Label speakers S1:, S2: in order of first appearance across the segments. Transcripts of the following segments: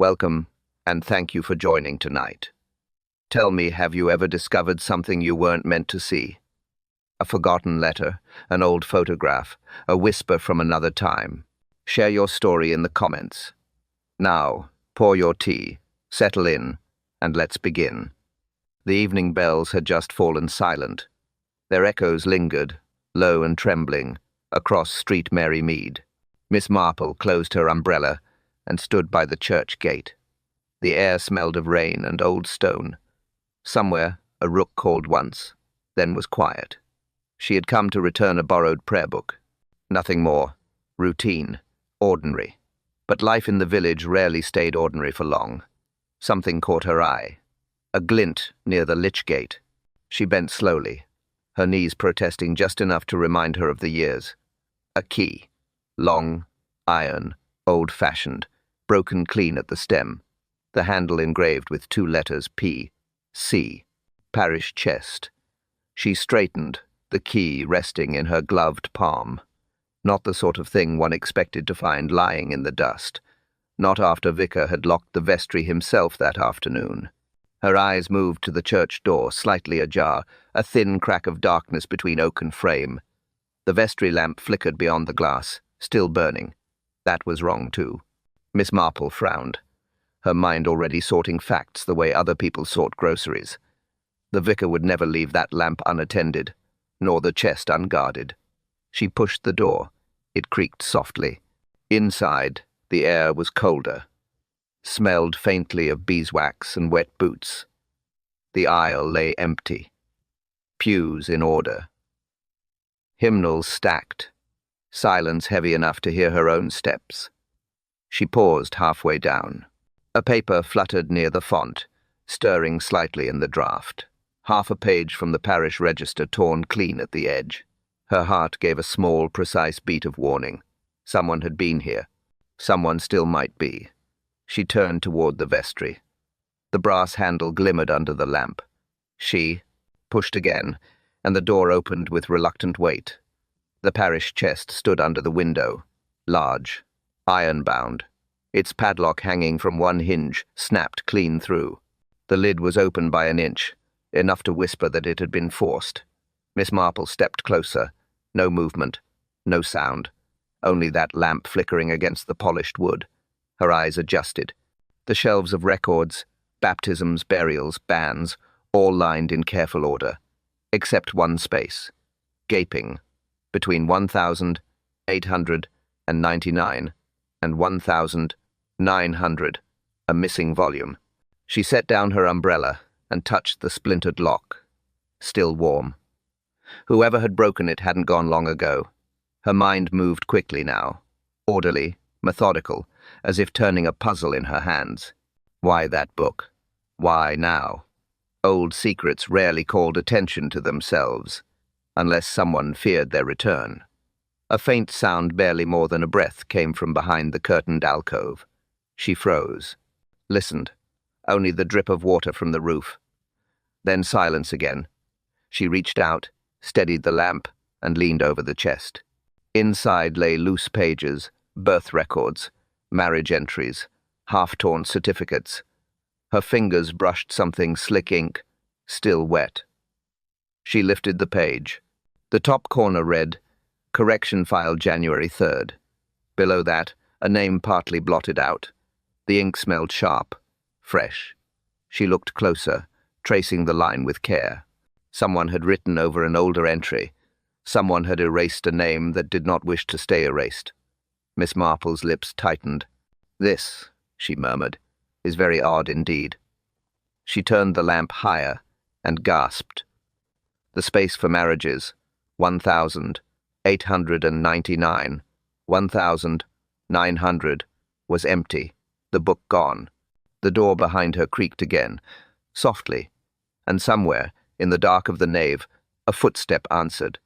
S1: Welcome, and thank you for joining tonight. Tell me, have you ever discovered something you weren't meant to see? A forgotten letter, an old photograph, a whisper from another time. Share your story in the comments. Now, pour your tea, settle in, and let's begin. The evening bells had just fallen silent. Their echoes lingered, low and trembling, across Street Mary Mead. Miss Marple closed her umbrella and stood by the church gate. The air smelled of rain and old stone. Somewhere, a rook called once, then was quiet. She had come to return a borrowed prayer book. Nothing more. Routine. Ordinary. But life in the village rarely stayed ordinary for long. Something caught her eye. A glint near the lich gate. She bent slowly, her knees protesting just enough to remind her of the years. A key. Long, iron, old-fashioned, broken clean at the stem, the handle engraved with two letters P, C, parish chest. She straightened, the key resting in her gloved palm. Not the sort of thing one expected to find lying in the dust, not after Vicar had locked the vestry himself that afternoon. Her eyes moved to the church door, slightly ajar, a thin crack of darkness between oaken frame. The vestry lamp flickered beyond the glass, still burning. That was wrong, too. Miss Marple frowned, her mind already sorting facts the way other people sort groceries. The vicar would never leave that lamp unattended, nor the chest unguarded. She pushed the door. It creaked softly. Inside, the air was colder. Smelled faintly of beeswax and wet boots. The aisle lay empty. Pews in order. Hymnals stacked. Silence heavy enough to hear her own steps. She paused halfway down. A paper fluttered near the font, stirring slightly in the draft. Half a page from the parish register torn clean at the edge. Her heart gave a small, precise beat of warning. Someone had been here. Someone still might be. She turned toward the vestry. The brass handle glimmered under the lamp. She pushed again, and the door opened with reluctant weight. The parish chest stood under the window, large, iron-bound, its padlock hanging from one hinge, snapped clean through. The lid was open by an inch, enough to whisper that it had been forced. Miss Marple stepped closer. No movement, no sound, only that lamp flickering against the polished wood. Her eyes adjusted. The shelves of records, baptisms, burials, banns, all lined in careful order, except one space, gaping, between 1,899 and 1,900, a missing volume. She set down her umbrella and touched the splintered lock. Still warm. Whoever had broken it hadn't gone long ago. Her mind moved quickly now, orderly, methodical, as if turning a puzzle in her hands. Why that book? Why now? Old secrets rarely called attention to themselves, unless someone feared their return. A faint sound, barely more than a breath, came from behind the curtained alcove. She froze, listened, only the drip of water from the roof. Then silence again. She reached out, steadied the lamp, and leaned over the chest. Inside lay loose pages, birth records, marriage entries, half-torn certificates. Her fingers brushed something slick ink, still wet. She lifted the page. The top corner read, "Correction file January 3rd. Below that, a name partly blotted out. The ink smelled sharp, fresh. She looked closer, tracing the line with care. Someone had written over an older entry. Someone had erased a name that did not wish to stay erased. Miss Marple's lips tightened. "This," she murmured, "is very odd indeed." She turned the lamp higher and gasped. The space for marriages, 1,899, 1,900, was empty, the book gone. The door behind her creaked again, softly, and somewhere, in the dark of the nave, a footstep answered.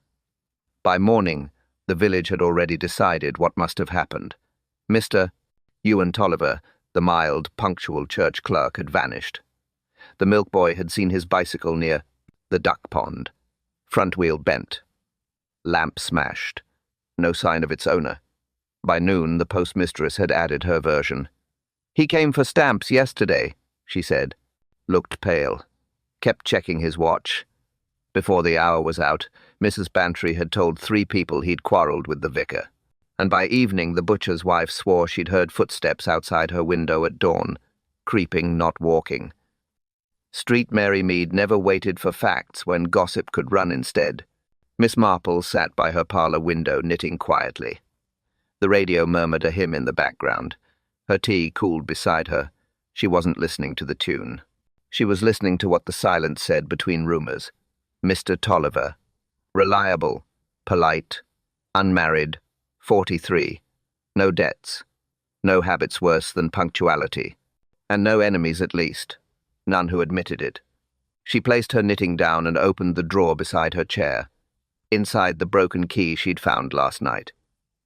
S1: By morning, the village had already decided what must have happened. Mr. Ewan Tolliver, the mild, punctual church clerk, had vanished. The milk boy had seen his bicycle near the duck pond. Front wheel bent. Lamp smashed. No sign of its owner. By noon, the postmistress had added her version. "He came for stamps yesterday," she said. Looked pale. Kept checking his watch. Before the hour was out, Mrs. Bantry had told 3 people he'd quarrelled with the vicar. And by evening the butcher's wife swore she'd heard footsteps outside her window at dawn, creeping, not walking. Street Mary Mead never waited for facts when gossip could run instead. Miss Marple sat by her parlour window knitting quietly. The radio murmured a hymn in the background. Her tea cooled beside her. She wasn't listening to the tune. She was listening to what the silence said between rumours. Mr. Tolliver. Reliable. Polite. Unmarried. 43. No debts. No habits worse than punctuality. And no enemies at least. None who admitted it. She placed her knitting down and opened the drawer beside her chair. Inside the broken key she'd found last night,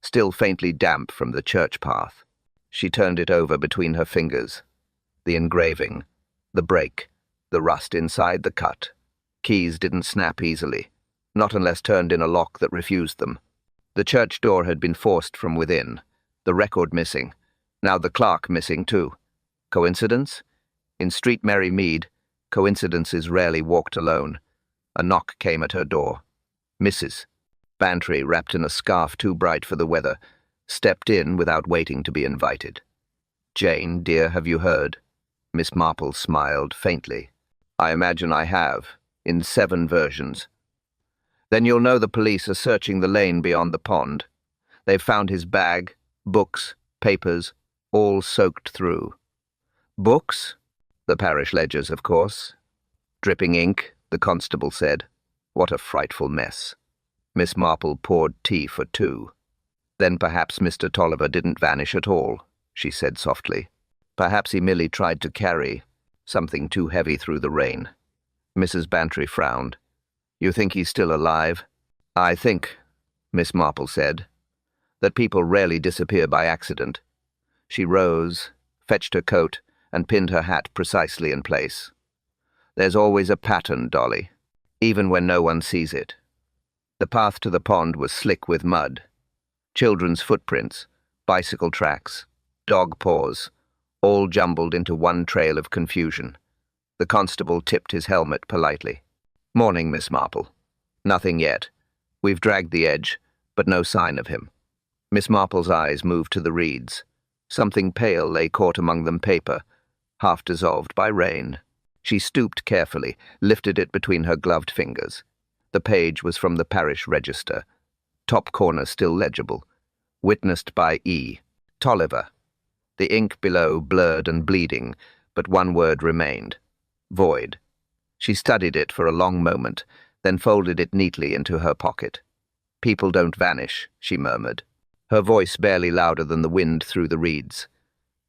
S1: still faintly damp from the church path. She turned it over between her fingers. The engraving, the break, the rust inside the cut. Keys didn't snap easily, not unless turned in a lock that refused them. The church door had been forced from within, the record missing, now the clerk missing too. Coincidence? In Street Mary Mead, coincidences rarely walked alone. A knock came at her door. Mrs. Bantry, wrapped in a scarf too bright for the weather, stepped in without waiting to be invited. "Jane, dear, have you heard?" Miss Marple smiled faintly. "I imagine I have, in 7 versions. Then you'll know the police are searching the lane beyond the pond. They've found his bag, books, papers, all soaked through. Books? The parish ledgers, of course. Dripping ink, the constable said. What a frightful mess." Miss Marple poured tea for 2. "Then perhaps Mr. Tolliver didn't vanish at all," she said softly. "Perhaps he merely tried to carry something too heavy through the rain." Mrs. Bantry frowned. "You think he's still alive?" "I think," Miss Marple said, "that people rarely disappear by accident." She rose, fetched her coat, and pinned her hat precisely in place. "There's always a pattern, Dolly, even when no one sees it." The path to the pond was slick with mud. Children's footprints, bicycle tracks, dog paws, all jumbled into one trail of confusion. The constable tipped his helmet politely. "Morning, Miss Marple." "Nothing yet. We've dragged the edge, but no sign of him." Miss Marple's eyes moved to the reeds. Something pale lay caught among them paper, half dissolved by rain. She stooped carefully, lifted it between her gloved fingers. The page was from the parish register. Top corner still legible. Witnessed by E. Tolliver. The ink below blurred and bleeding, but one word remained. Void. She studied it for a long moment, then folded it neatly into her pocket. "People don't vanish," she murmured, her voice barely louder than the wind through the reeds.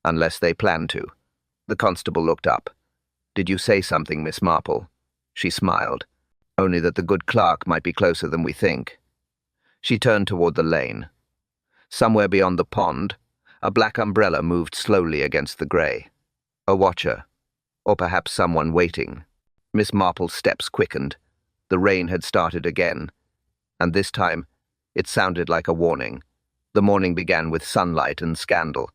S1: "Unless they plan to." The constable looked up. "Did you say something, Miss Marple?" She smiled. "Only that the good clerk might be closer than we think." She turned toward the lane. Somewhere beyond the pond, a black umbrella moved slowly against the grey. A watcher, or perhaps someone waiting. Miss Marple's steps quickened. The rain had started again, and this time it sounded like a warning. The morning began with sunlight and scandal.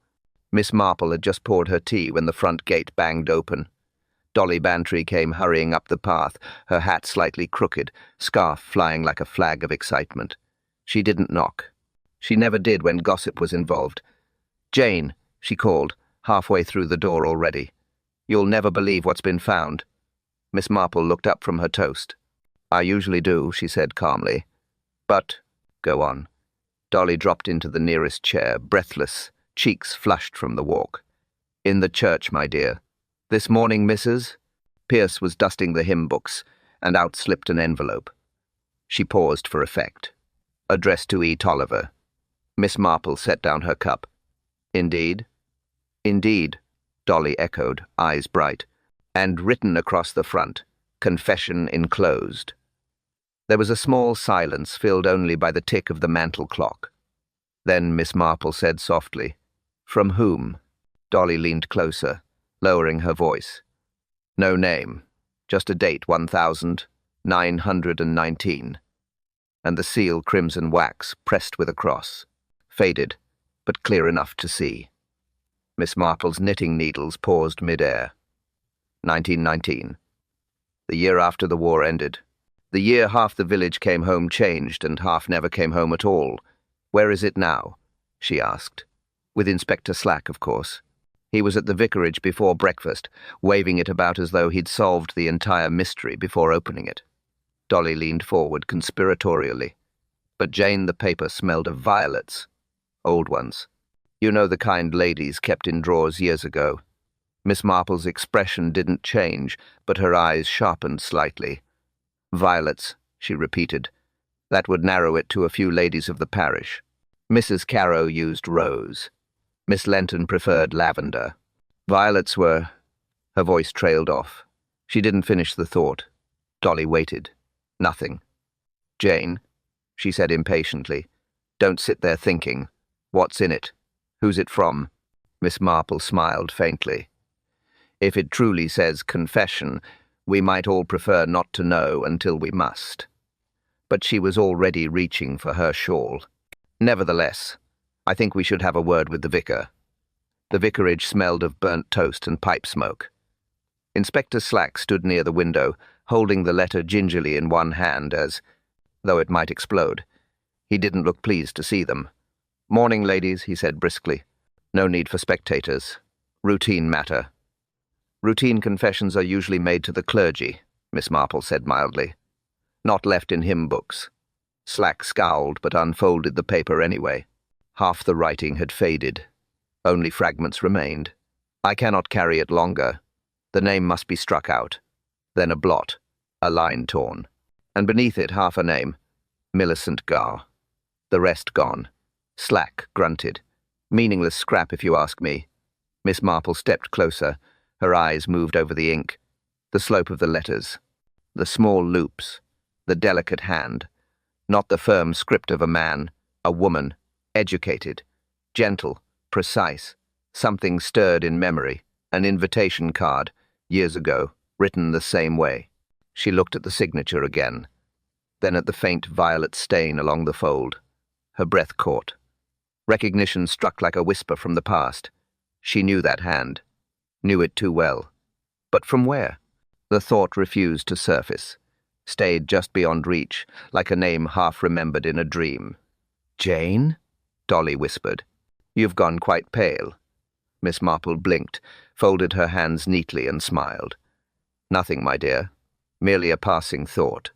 S1: Miss Marple had just poured her tea when the front gate banged open. Dolly Bantry came hurrying up the path, her hat slightly crooked, scarf flying like a flag of excitement. She didn't knock. She never did when gossip was involved. "Jane," she called, halfway through the door already. "You'll never believe what's been found." Miss Marple looked up from her toast. "I usually do," she said calmly. "But—" "Go on." Dolly dropped into the nearest chair, breathless, cheeks flushed from the walk. "In the church, my dear. This morning, Mrs.?" Pierce was dusting the hymn books, and out slipped an envelope. She paused for effect. Addressed to E. Tolliver. Miss Marple set down her cup. "Indeed?" "Indeed," Dolly echoed, eyes bright. And written across the front, "Confession enclosed." There was a small silence filled only by the tick of the mantel clock. Then Miss Marple said softly, "From whom?" Dolly leaned closer, lowering her voice. "No name, just a date 1919, and the seal crimson wax pressed with a cross, faded, but clear enough to see." Miss Marple's knitting needles paused mid-air. 1919. The year after the war ended. The year half the village came home changed and half never came home at all. Where is it now? She asked. With Inspector Slack, of course. He was at the vicarage before breakfast, waving it about as though he'd solved the entire mystery before opening it. Dolly leaned forward conspiratorially. But Jane, the paper smelled of violets. Old ones. You know, the kind ladies kept in drawers years ago. Miss Marple's expression didn't change, but her eyes sharpened slightly. Violets, she repeated. That would narrow it to a few ladies of the parish. Mrs. Carrow used rose. Miss Lenton preferred lavender. Violets were... Her voice trailed off. She didn't finish the thought. Dolly waited. Nothing. Jane, she said impatiently, don't sit there thinking. What's in it? Who's it from? Miss Marple smiled faintly. If it truly says confession, we might all prefer not to know until we must. But she was already reaching for her shawl. Nevertheless, I think we should have a word with the vicar. The vicarage smelled of burnt toast and pipe smoke. Inspector Slack stood near the window, holding the letter gingerly in one hand as, though it might explode, he didn't look pleased to see them. Morning, ladies, he said briskly. No need for spectators. Routine matter. Routine confessions are usually made to the clergy, Miss Marple said mildly. Not left in hymn books. Slack scowled but unfolded the paper anyway. Half the writing had faded. Only fragments remained. I cannot carry it longer. The name must be struck out. Then a blot, a line torn. And beneath it half a name. Millicent Garr. The rest gone. Slack grunted. Meaningless scrap if you ask me. Miss Marple stepped closer. Her eyes moved over the ink. The slope of the letters. The small loops. The delicate hand. Not the firm script of a man, a woman, educated, gentle, precise. Something stirred in memory, an invitation card, years ago, written the same way. She looked at the signature again, then at the faint violet stain along the fold. Her breath caught. Recognition struck like a whisper from the past. She knew that hand, knew it too well. But from where? The thought refused to surface. Stayed just beyond reach, like a name half-remembered in a dream. Jane? Dolly whispered. You've gone quite pale. Miss Marple blinked, folded her hands neatly and smiled. Nothing, my dear. Merely a passing thought.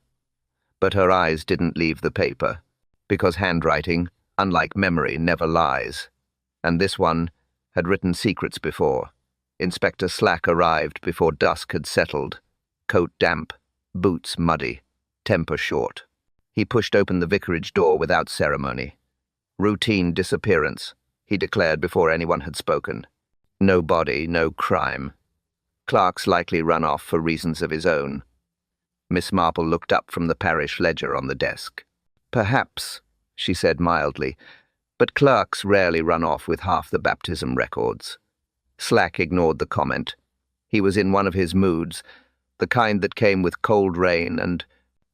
S1: But her eyes didn't leave the paper, because handwriting, unlike memory, never lies. And this one had written secrets before. Inspector Slack arrived before dusk had settled. Coat damp. Boots muddy, temper short. He pushed open the vicarage door without ceremony. Routine disappearance, he declared before anyone had spoken. No body, no crime. Clerk's likely run off for reasons of his own. Miss Marple looked up from the parish ledger on the desk. Perhaps, she said mildly, but clerks rarely run off with half the baptism records. Slack ignored the comment. He was in one of his moods, the kind that came with cold rain and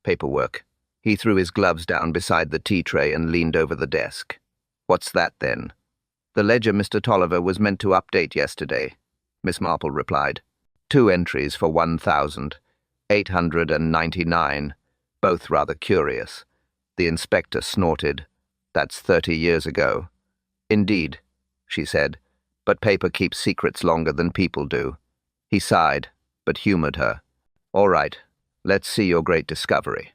S1: paperwork. He threw his gloves down beside the tea tray and leaned over the desk. What's that, then? The ledger Mr. Tolliver was meant to update yesterday, Miss Marple replied. 2 entries for 1,899, both rather curious. The inspector snorted. That's 30 years ago. Indeed, she said, but paper keeps secrets longer than people do. He sighed, but humoured her. All right, let's see your great discovery.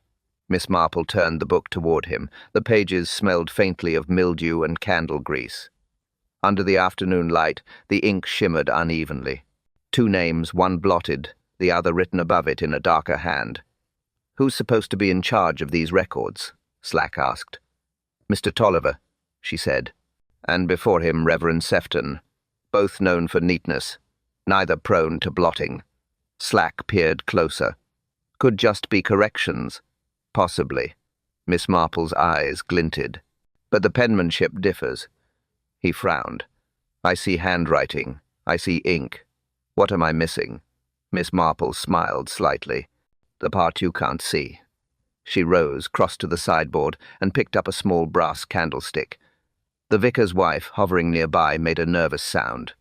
S1: Miss Marple turned the book toward him. The pages smelled faintly of mildew and candle grease. Under the afternoon light, the ink shimmered unevenly. 2 names, one blotted, the other written above it in a darker hand. Who's supposed to be in charge of these records? Slack asked. Mr. Tolliver, she said, and before him Reverend Sefton, both known for neatness, neither prone to blotting. Slack peered closer. Could just be corrections. Possibly. Miss Marple's eyes glinted. But the penmanship differs. He frowned. I see handwriting. I see ink. What am I missing? Miss Marple smiled slightly. The part you can't see. She rose, crossed to the sideboard, and picked up a small brass candlestick. The vicar's wife, hovering nearby, made a nervous sound.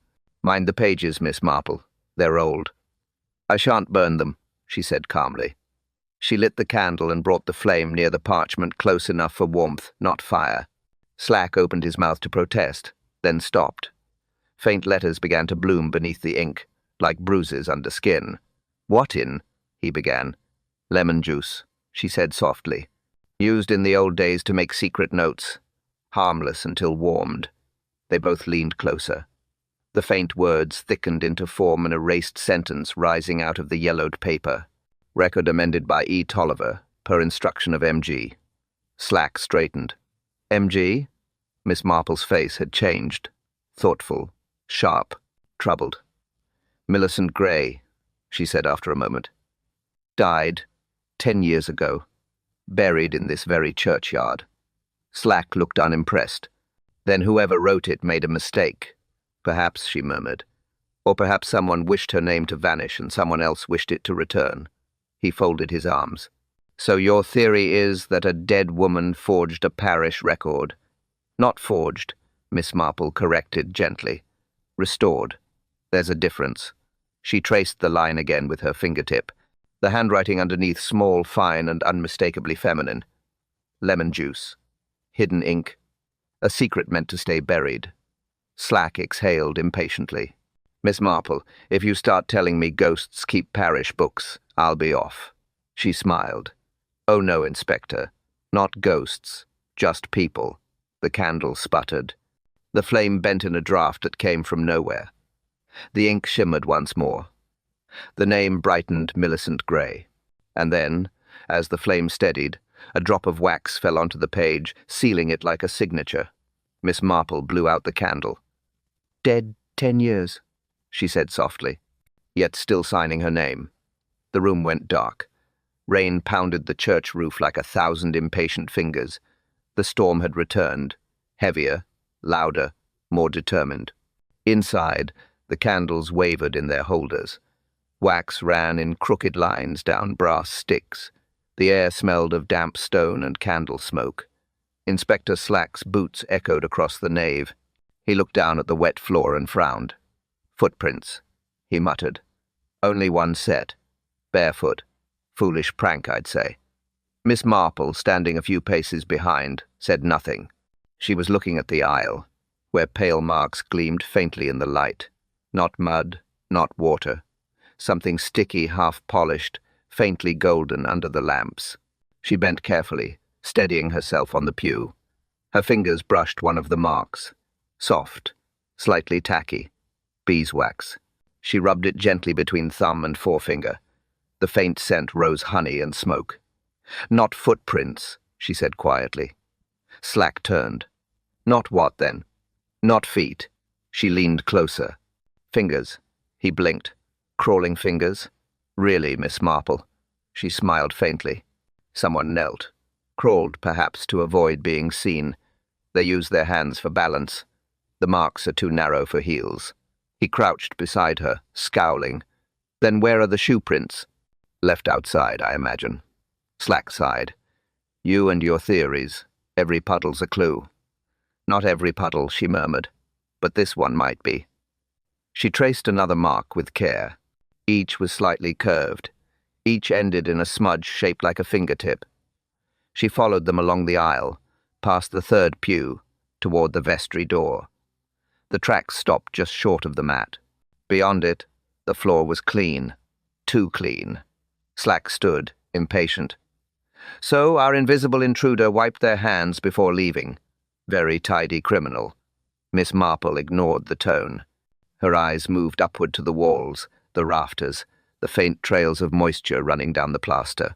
S1: Mind the pages, Miss Marple. They're old. I shan't burn them, she said calmly. She lit the candle and brought the flame near the parchment close enough for warmth, not fire. Slack opened his mouth to protest, then stopped. Faint letters began to bloom beneath the ink, like bruises under skin. "What in?" he began. "Lemon juice," she said softly. "Used in the old days to make secret notes. Harmless until warmed." They both leaned closer. The faint words thickened into form an erased sentence rising out of the yellowed paper. Record amended by E. Tolliver, per instruction of M.G. Slack straightened. "M.G.?" Miss Marple's face had changed. Thoughtful, sharp, troubled. "Millicent Gray," she said after a moment. "Died 10 years ago. Buried in this very churchyard." Slack looked unimpressed. "Then whoever wrote it made a mistake. Perhaps," she murmured. "Or perhaps someone wished her name to vanish and someone else wished it to return." He folded his arms. "So your theory is that a dead woman forged a parish record?" "Not forged," Miss Marple corrected gently. "Restored. There's a difference." She traced the line again with her fingertip, the handwriting underneath small, fine, and unmistakably feminine. "Lemon juice. Hidden ink. A secret meant to stay buried." Slack exhaled impatiently. "Miss Marple, if you start telling me ghosts keep parish books, I'll be off." She smiled. "Oh no, Inspector. Not ghosts. Just people." The candle sputtered. The flame bent in a draft that came from nowhere. The ink shimmered once more. The name brightened Millicent Gray. And then, as the flame steadied, a drop of wax fell onto the page, sealing it like a signature. Miss Marple blew out the candle. "Dead 10 years, she said softly, yet still signing her name. The room went dark. Rain pounded the church roof like 1,000 impatient fingers. The storm had returned, heavier, louder, more determined. Inside, the candles wavered in their holders. Wax ran in crooked lines down brass sticks. The air smelled of damp stone and candle smoke. Inspector Slack's boots echoed across the nave. He looked down at the wet floor and frowned. "Footprints," he muttered. "Only one set. Barefoot. Foolish prank, I'd say." Miss Marple, standing a few paces behind, said nothing. She was looking at the aisle, where pale marks gleamed faintly in the light. Not mud, not water. Something sticky, half-polished, faintly golden under the lamps. She bent carefully, steadying herself on the pew. Her fingers brushed one of the marks. Soft, slightly tacky. Beeswax. She rubbed it gently between thumb and forefinger. The faint scent rose honey and smoke. "Not footprints," she said quietly. Slack turned. "Not what, then?" "Not feet." She leaned closer. "Fingers." He blinked. "Crawling fingers?" "Really, Miss Marple?" She smiled faintly. Someone knelt. Crawled, perhaps, to avoid being seen. They used their hands for balance. The marks are too narrow for heels. He crouched beside her, scowling. "Then where are the shoe prints?" "Left outside, I imagine." Slack sighed. "You and your theories. Every puddle's a clue." "Not every puddle," she murmured. "But this one might be." She traced another mark with care. Each was slightly curved. Each ended in a smudge shaped like a fingertip. She followed them along the aisle, past the third pew, toward the vestry door. The tracks stopped just short of the mat. Beyond it, the floor was clean. Too clean. Slack stood, impatient. "So our invisible intruder wiped their hands before leaving. Very tidy criminal." Miss Marple ignored the tone. Her eyes moved upward to the walls, the rafters, the faint trails of moisture running down the plaster.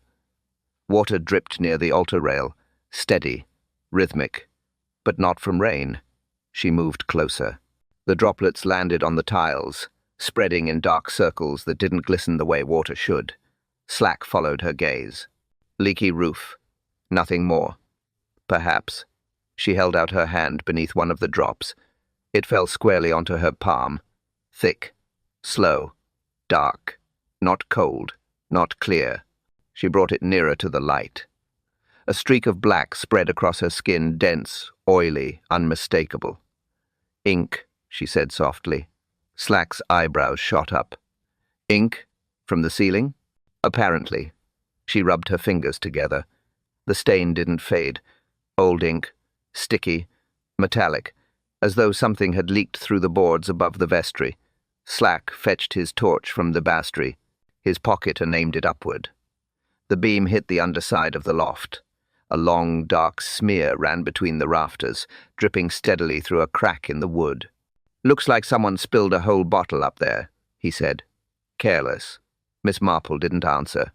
S1: Water dripped near the altar rail, steady, rhythmic, but not from rain. She moved closer. The droplets landed on the tiles, spreading in dark circles that didn't glisten the way water should. Slack followed her gaze. Leaky roof. Nothing more. Perhaps. She held out her hand beneath one of the drops. It fell squarely onto her palm. Thick. Slow. Dark. Not cold. Not clear. She brought it nearer to the light. A streak of black spread across her skin, dense, oily, unmistakable. "Ink," she said softly. Slack's eyebrows shot up. Ink? From the ceiling? Apparently. She rubbed her fingers together. The stain didn't fade. Old ink. Sticky. Metallic. As though something had leaked through the boards above the vestry. Slack fetched his torch from the bastry, his pocket, and aimed it upward. The beam hit the underside of the loft. A long, dark smear ran between the rafters, dripping steadily through a crack in the wood. "Looks like someone spilled a whole bottle up there," he said. Careless. Miss Marple didn't answer.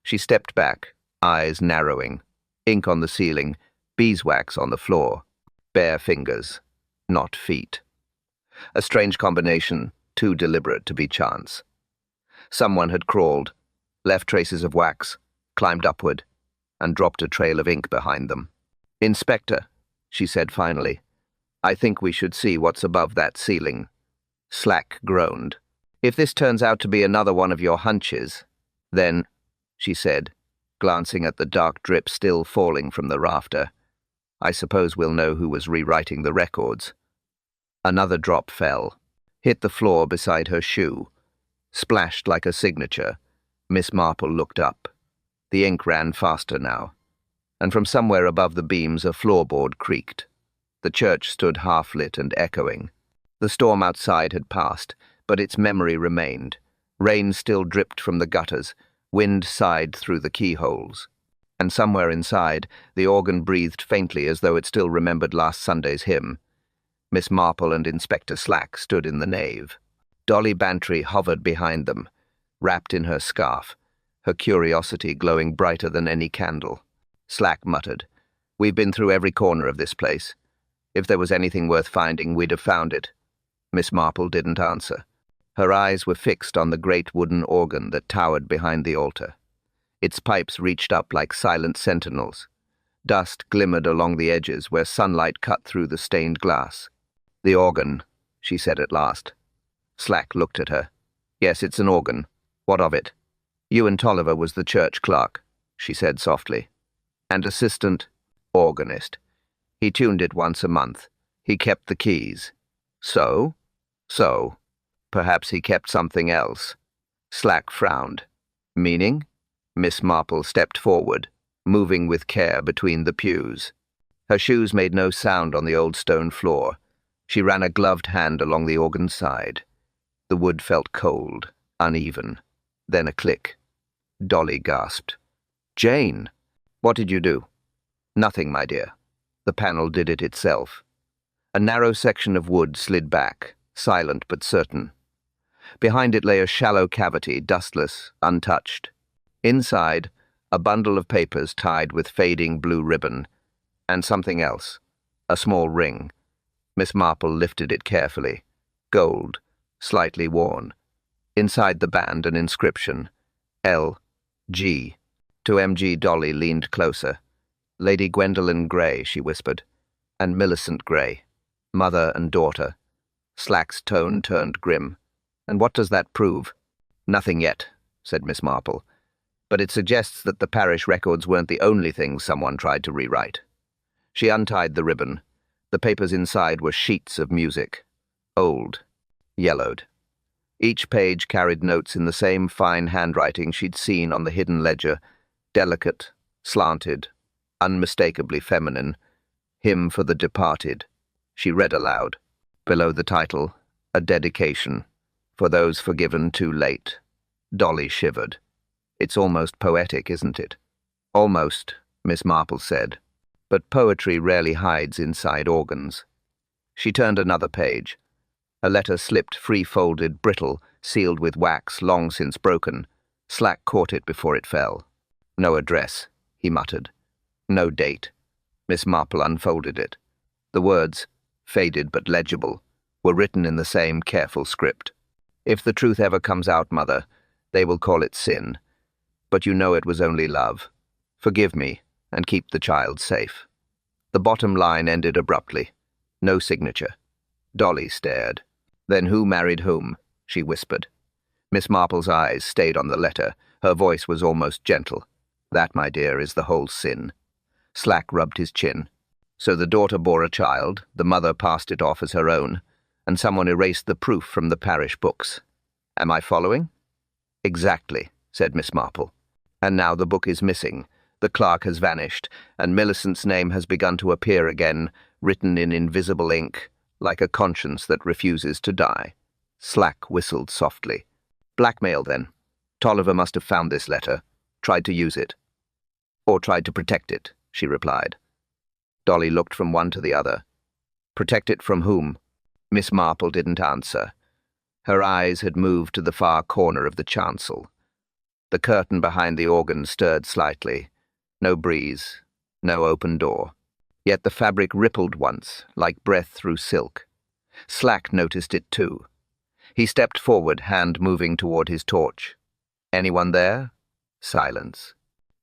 S1: She stepped back, eyes narrowing. Ink on the ceiling, beeswax on the floor. Bare fingers, not feet. A strange combination, too deliberate to be chance. Someone had crawled, left traces of wax, climbed upward, and dropped a trail of ink behind them. "Inspector," she said finally, "I think we should see what's above that ceiling." Slack groaned. "If this turns out to be another one of your hunches, then," she said, glancing at the dark drip still falling from the rafter, "I suppose we'll know who was rewriting the records." Another drop fell, hit the floor beside her shoe, splashed like a signature. Miss Marple looked up. The ink ran faster now, and from somewhere above the beams a floorboard creaked. The church stood half-lit and echoing. The storm outside had passed, but its memory remained. Rain still dripped from the gutters, wind sighed through the keyholes. And somewhere inside, the organ breathed faintly as though it still remembered last Sunday's hymn. Miss Marple and Inspector Slack stood in the nave. Dolly Bantry hovered behind them, wrapped in her scarf, her curiosity glowing brighter than any candle. Slack muttered, "We've been through every corner of this place. If there was anything worth finding, we'd have found it." Miss Marple didn't answer. Her eyes were fixed on the great wooden organ that towered behind the altar. Its pipes reached up like silent sentinels. Dust glimmered along the edges where sunlight cut through the stained glass. "The organ," she said at last. Slack looked at her. "Yes, it's an organ. What of it?" "Ewan Tolliver was the church clerk," she said softly. "And assistant organist. He tuned it once a month. He kept the keys." "So? So. Perhaps he kept something else." Slack frowned. "Meaning?" Miss Marple stepped forward, moving with care between the pews. Her shoes made no sound on the old stone floor. She ran a gloved hand along the organ's side. The wood felt cold, uneven. Then a click. Dolly gasped. "Jane! What did you do?" "Nothing, my dear. The panel did it itself." A narrow section of wood slid back, silent but certain. Behind it lay a shallow cavity, dustless, untouched. Inside, a bundle of papers tied with fading blue ribbon, and something else, a small ring. Miss Marple lifted it carefully. Gold, slightly worn. Inside the band, an inscription. L.G. To M.G. Dolly leaned closer. "Lady Gwendolen Grey," she whispered, "and Millicent Grey, mother and daughter." Slack's tone turned grim. "And what does that prove?" "Nothing yet," said Miss Marple. "But it suggests that the parish records weren't the only things someone tried to rewrite." She untied the ribbon. The papers inside were sheets of music. Old. Yellowed. Each page carried notes in the same fine handwriting she'd seen on the hidden ledger. Delicate, slanted, unmistakably feminine. "Hymn for the Departed." She read aloud. Below the title, a dedication. "For those forgiven too late." Dolly shivered. "It's almost poetic, isn't it?" "Almost," Miss Marple said. "But poetry rarely hides inside organs." She turned another page. A letter slipped free-folded, brittle, sealed with wax long since broken. Slack caught it before it fell. "No address," he muttered. "No date." Miss Marple unfolded it. The words, faded but legible, were written in the same careful script. "If the truth ever comes out, Mother, they will call it sin. But you know it was only love. Forgive me, and keep the child safe." The bottom line ended abruptly. No signature. Dolly stared. "Then who married whom?" she whispered. Miss Marple's eyes stayed on the letter. Her voice was almost gentle. "That, my dear, is the whole sin." Slack rubbed his chin. "So the daughter bore a child, the mother passed it off as her own. and someone erased the proof from the parish books. Am I following? Exactly, said Miss Marple. And now the book is missing. The clerk has vanished, and Millicent's name has begun to appear again, written in invisible ink, like a conscience that refuses to die. Slack whistled softly. Blackmail, then. Tolliver must have found this letter, tried to use it. Or tried to protect it, she replied. Dolly looked from one to the other. Protect it from whom? Miss Marple didn't answer. Her eyes had moved to the far corner of the chancel. The curtain behind the organ stirred slightly. No breeze, no open door. Yet the fabric rippled once, like breath through silk. Slack noticed it too. He stepped forward, hand moving toward his torch. Anyone there? Silence.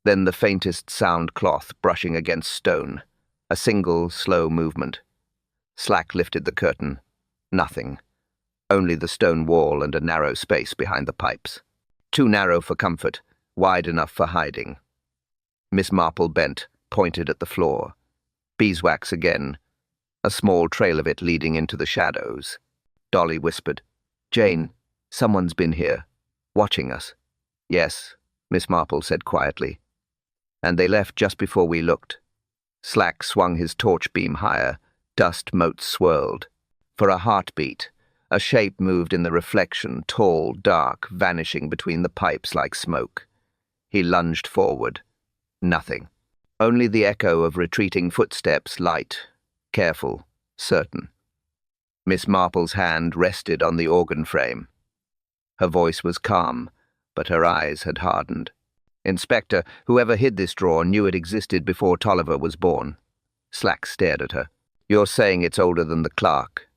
S1: Then the faintest sound, cloth brushing against stone. A single, slow movement. Slack lifted the curtain. Nothing. Only the stone wall and a narrow space behind the pipes. Too narrow for comfort, wide enough for hiding. Miss Marple bent, pointed at the floor. Beeswax again, a small trail of it leading into the shadows. Dolly whispered, Jane, someone's been here, watching us. Yes, Miss Marple said quietly. And they left just before we looked. Slack swung his torch beam higher, dust motes swirled. For a heartbeat, a shape moved in the reflection, tall, dark, vanishing between the pipes like smoke. He lunged forward. Nothing. Only the echo of retreating footsteps, light, careful, certain. Miss Marple's hand rested on the organ frame. Her voice was calm, but her eyes had hardened. Inspector, whoever hid this drawer knew it existed before Tolliver was born. Slack stared at her. You're saying it's older than the clerk?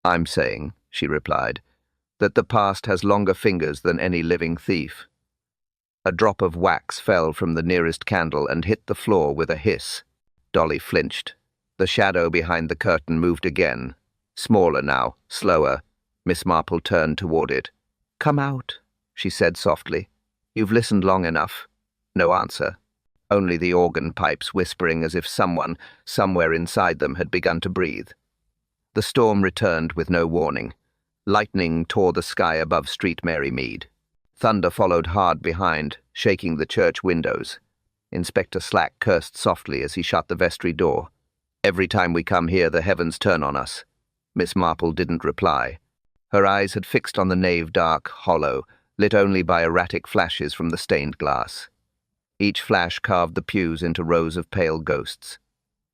S1: I'm saying, she replied, that the past has longer fingers than any living thief. A drop of wax fell from the nearest candle and hit the floor with a hiss. Dolly flinched. The shadow behind the curtain moved again. Smaller now, slower. Miss Marple turned toward it. Come out, she said softly. You've listened long enough. No answer. Only the organ pipes whispering as if someone, somewhere inside them, had begun to breathe. The storm returned with no warning. Lightning tore the sky above Street Mary Mead. Thunder followed hard behind, shaking the church windows. Inspector Slack cursed softly as he shut the vestry door. Every time we come here, the heavens turn on us. Miss Marple didn't reply. Her eyes had fixed on the nave dark, hollow, lit only by erratic flashes from the stained glass. Each flash carved the pews into rows of pale ghosts.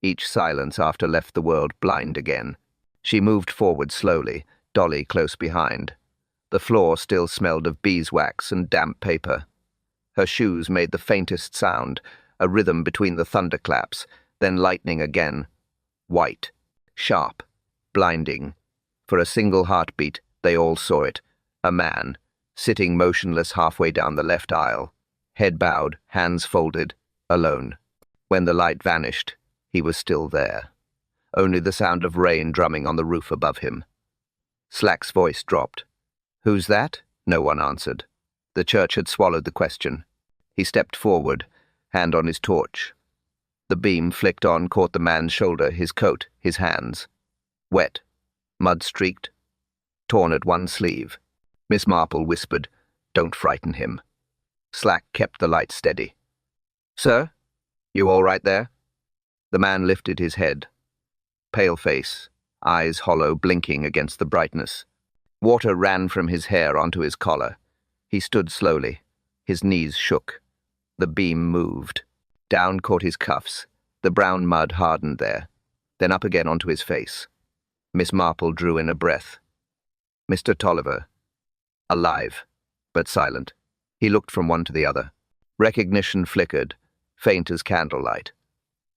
S1: Each silence after left the world blind again. She moved forward slowly, Dolly close behind. The floor still smelled of beeswax and damp paper. Her shoes made the faintest sound, a rhythm between the thunderclaps, then lightning again. White, sharp, blinding. For a single heartbeat, they all saw it. A man, sitting motionless halfway down the left aisle, head bowed, hands folded, alone. When the light vanished, he was still there. Only the sound of rain drumming on the roof above him. Slack's voice dropped. Who's that? No one answered. The church had swallowed the question. He stepped forward, hand on his torch. The beam flicked on, caught the man's shoulder, his coat, his hands. Wet, mud-streaked, torn at one sleeve. Miss Marple whispered, Don't frighten him. Slack kept the light steady. Sir? You all right there? The man lifted his head. Pale face, eyes hollow, blinking against the brightness. Water ran from his hair onto his collar. He stood slowly. His knees shook. The beam moved. Down caught his cuffs. The brown mud hardened there. Then up again onto his face. Miss Marple drew in a breath. Mr. Tolliver. Alive, but silent. He looked from one to the other. Recognition flickered, faint as candlelight.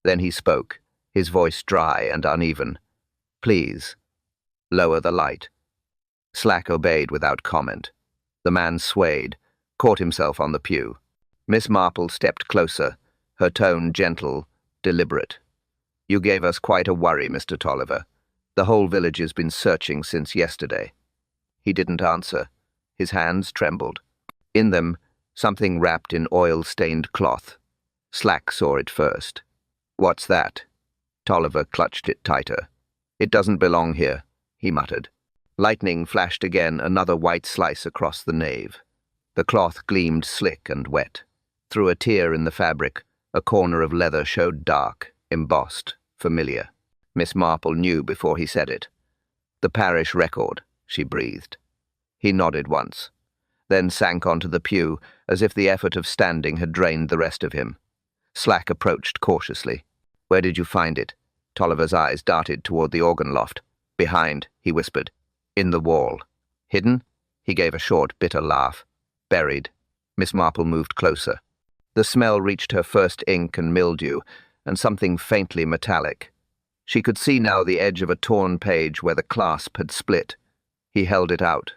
S1: Then he spoke, his voice dry and uneven. Please, lower the light. Slack obeyed without comment. The man swayed, caught himself on the pew. Miss Marple stepped closer, her tone gentle, deliberate. You gave us quite a worry, Mr. Tolliver. The whole village has been searching since yesterday. He didn't answer. His hands trembled. In them, something wrapped in oil-stained cloth. Slack saw it first. What's that? Tolliver clutched it tighter. It doesn't belong here. he muttered. Lightning flashed again, another white slice across the nave. The cloth gleamed slick and wet. Through a tear in the fabric, a corner of leather showed dark, embossed, familiar. Miss Marple knew before he said it. "The parish record," she breathed. He nodded once, then sank onto the pew, as if the effort of standing had drained the rest of him. Slack approached cautiously. "Where did you find it?" Tolliver's eyes darted toward the organ loft. "Behind," he whispered. "In the wall." "Hidden?" He gave a short, bitter laugh. "Buried." Miss Marple moved closer. The smell reached her first ink and mildew, and something faintly metallic. She could see now the edge of a torn page where the clasp had split. He held it out,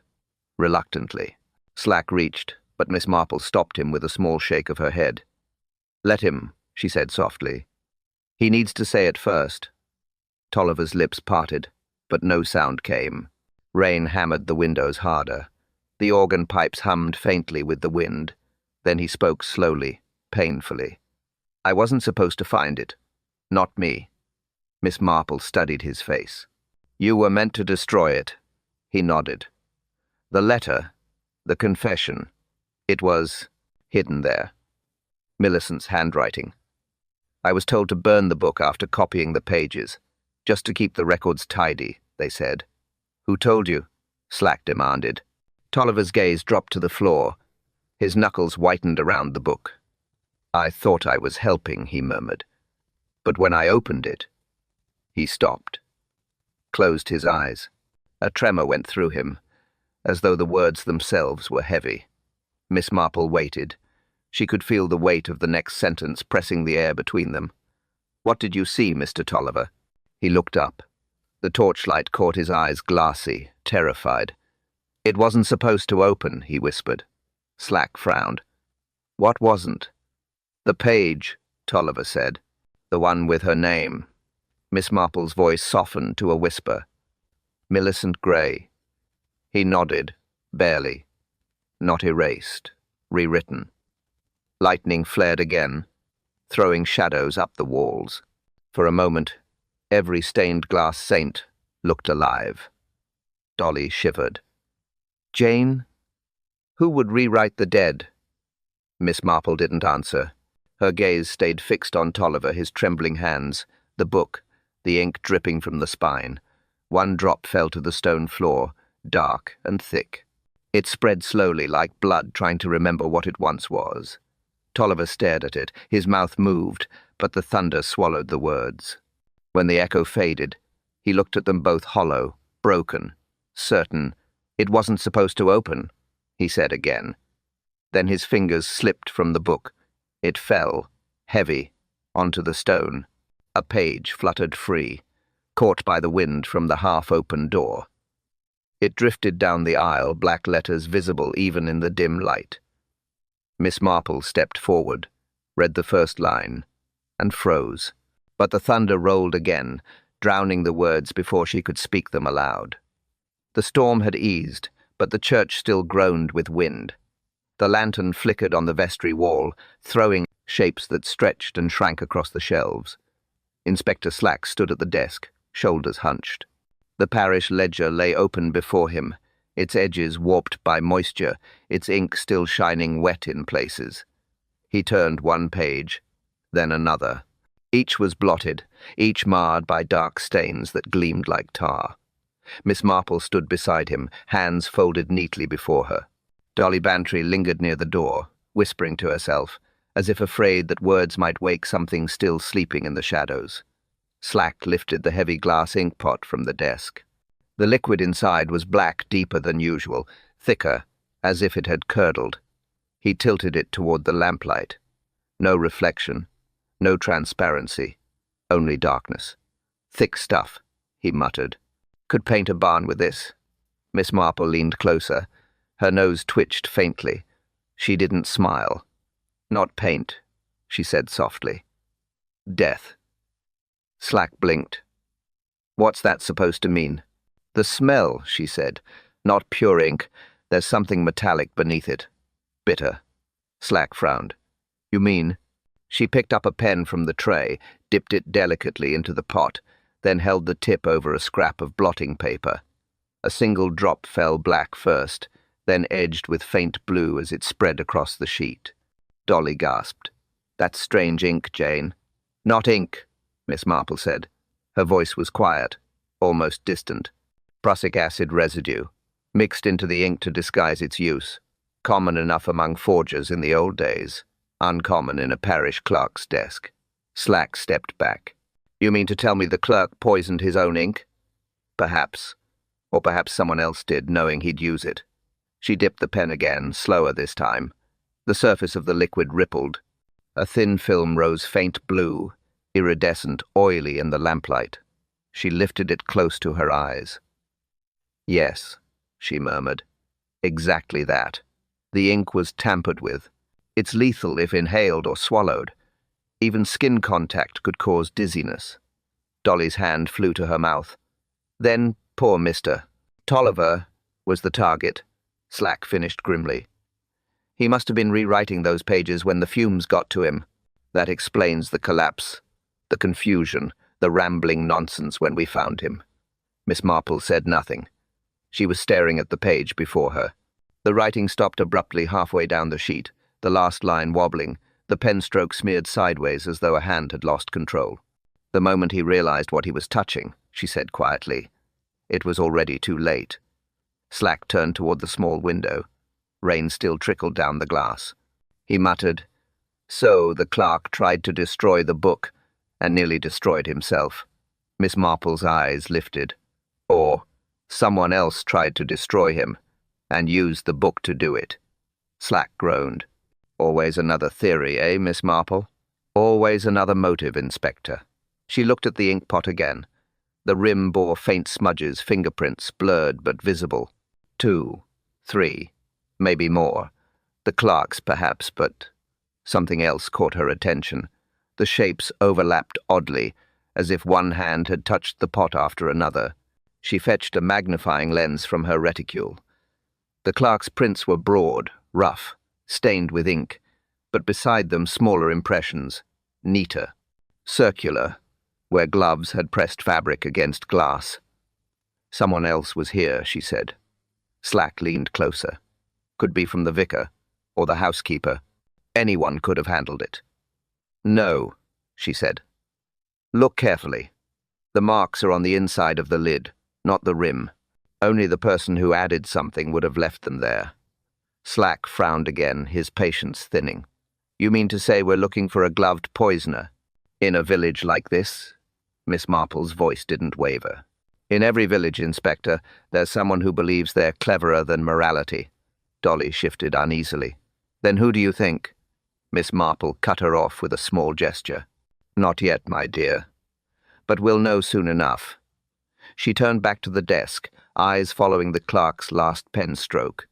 S1: reluctantly. Slack reached, but Miss Marple stopped him with a small shake of her head. "Let him," she said softly. "He needs to say it first." Tolliver's lips parted, but no sound came. Rain hammered the windows harder. The organ pipes hummed faintly with the wind. Then he spoke slowly, painfully. "I wasn't supposed to find it. Not me." Miss Marple studied his face. "You were meant to destroy it." He nodded. "The letter, the confession, it was hidden there. Millicent's handwriting. I was told to burn the book after copying the pages, just to keep the records tidy, they said." "Who told you?" Slack demanded. Tolliver's gaze dropped to the floor. His knuckles whitened around the book. "I thought I was helping," he murmured. "But when I opened it—" He stopped, closed his eyes. A tremor went through him, as though the words themselves were heavy. Miss Marple waited. She could feel the weight of the next sentence pressing the air between them. "What did you see, Mr. Tolliver?" He looked up. The torchlight caught his eyes glassy, terrified. "It wasn't supposed to open," he whispered. Slack frowned. "What wasn't?" "The page," Tolliver said. "The one with her name." Miss Marple's voice softened to a whisper. "Millicent Gray." He nodded, barely. "Not erased, rewritten." Lightning flared again, throwing shadows up the walls. For a moment, every stained glass saint looked alive. Dolly shivered. "Jane? Who would rewrite the dead?" Miss Marple didn't answer. Her gaze stayed fixed on Tolliver, his trembling hands, the book, the ink dripping from the spine. One drop fell to the stone floor, dark and thick. It spread slowly, like blood trying to remember what it once was. Tolliver stared at it. His mouth moved, but the thunder swallowed the words. When the echo faded, he looked at them both hollow, broken, certain. "It wasn't supposed to open," he said again. Then his fingers slipped from the book. It fell, heavy, onto the stone. A page fluttered free, caught by the wind from the half-open door. It drifted down the aisle, black letters visible even in the dim light. Miss Marple stepped forward, read the first line, and froze. But the thunder rolled again, drowning the words before she could speak them aloud. The storm had eased, but the church still groaned with wind. The lantern flickered on the vestry wall, throwing shapes that stretched and shrank across the shelves. Inspector Slack stood at the desk, shoulders hunched. The parish ledger lay open before him, its edges warped by moisture, its ink still shining wet in places. He turned one page, then another. Each was blotted, each marred by dark stains that gleamed like tar. Miss Marple stood beside him, hands folded neatly before her. Dolly Bantry lingered near the door, whispering to herself, as if afraid that words might wake something still sleeping in the shadows. Slack lifted the heavy glass ink pot from the desk. The liquid inside was black, deeper than usual, thicker, as if it had curdled. He tilted it toward the lamplight. No reflection, no transparency, only darkness. "Thick stuff," he muttered. "Could paint a barn with this." Miss Marple leaned closer. Her nose twitched faintly. She didn't smile. "Not paint," she said softly. "Death." Slack blinked. "What's that supposed to mean?" "The smell," she said. "Not pure ink. There's something metallic beneath it. Bitter." Slack frowned. "You mean?" She picked up a pen from the tray, dipped it delicately into the pot, then held the tip over a scrap of blotting paper. A single drop fell black first, then edged with faint blue as it spread across the sheet. Dolly gasped. "That's strange ink, Jane." "Not ink," Miss Marple said. Her voice was quiet, almost distant. "Prussic acid residue, mixed into the ink to disguise its use. Common enough among forgers in the old days, uncommon in a parish clerk's desk." Slack stepped back. "You mean to tell me the clerk poisoned his own ink?" "Perhaps. Or perhaps someone else did, knowing he'd use it." She dipped the pen again, slower this time. The surface of the liquid rippled. A thin film rose faint blue, iridescent, oily in the lamplight. She lifted it close to her eyes. "Yes," she murmured. "Exactly that. The ink was tampered with. It's lethal if inhaled or swallowed. Even skin contact could cause dizziness." Dolly's hand flew to her mouth. "Then poor Mr. Tolliver was the target," Slack finished grimly. "He must have been rewriting those pages when the fumes got to him. That explains the collapse, the confusion, the rambling nonsense when we found him." Miss Marple said nothing. She was staring at the page before her. The writing stopped abruptly halfway down the sheet, the last line wobbling, the pen stroke smeared sideways as though a hand had lost control. "The moment he realized what he was touching," she said quietly. It was already too late. Slack turned toward the small window. Rain still trickled down the glass. He muttered, "So the clerk tried to destroy the book, and nearly destroyed himself." Miss Marple's eyes lifted. "Or someone else tried to destroy him, and used the book to do it." Slack groaned. "Always another theory, eh, Miss Marple? Always another motive, Inspector." She looked at the inkpot again. The rim bore faint smudges, fingerprints, blurred but visible. 2, 3, maybe more. The clerk's, perhaps, but something else caught her attention. The shapes overlapped oddly, as if one hand had touched the pot after another. She fetched a magnifying lens from her reticule. The clerk's prints were broad, rough, stained with ink, but beside them smaller impressions, neater, circular, where gloves had pressed fabric against glass. "Someone else was here," she said. Slack leaned closer. "Could be from the vicar, or the housekeeper. Anyone could have handled it." "No," she said. "Look carefully. The marks are on the inside of the lid, not the rim. Only the person who added something would have left them there." Slack frowned again, his patience thinning. "You mean to say we're looking for a gloved poisoner? In a village like this?" Miss Marple's voice didn't waver. "In every village, Inspector, there's someone who believes they're cleverer than morality." Dolly shifted uneasily. "Then who do you think?" Miss Marple cut her off with a small gesture. "Not yet, my dear. But we'll know soon enough." She turned back to the desk, eyes following the clerk's last pen stroke.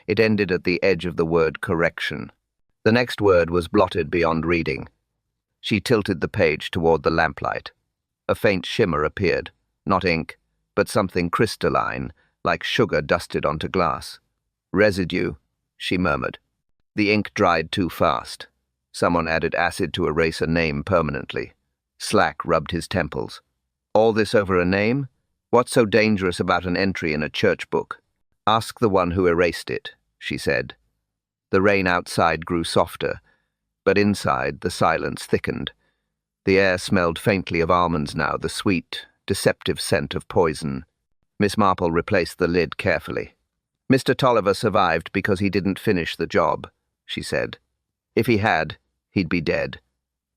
S1: It ended at the edge of the word correction. The next word was blotted beyond reading. She tilted the page toward the lamplight. A faint shimmer appeared, not ink, but something crystalline, like sugar dusted onto glass. "Residue," she murmured. The ink dried too fast. Someone added acid to erase a name permanently. Slack rubbed his temples. "All this over a name? What's so dangerous about an entry in a church book?" "Ask the one who erased it," she said. The rain outside grew softer, but inside the silence thickened. The air smelled faintly of almonds now, the sweet, deceptive scent of poison. Miss Marple replaced the lid carefully. "Mr. Tolliver survived because he didn't finish the job," she said. "If he had, he'd be dead."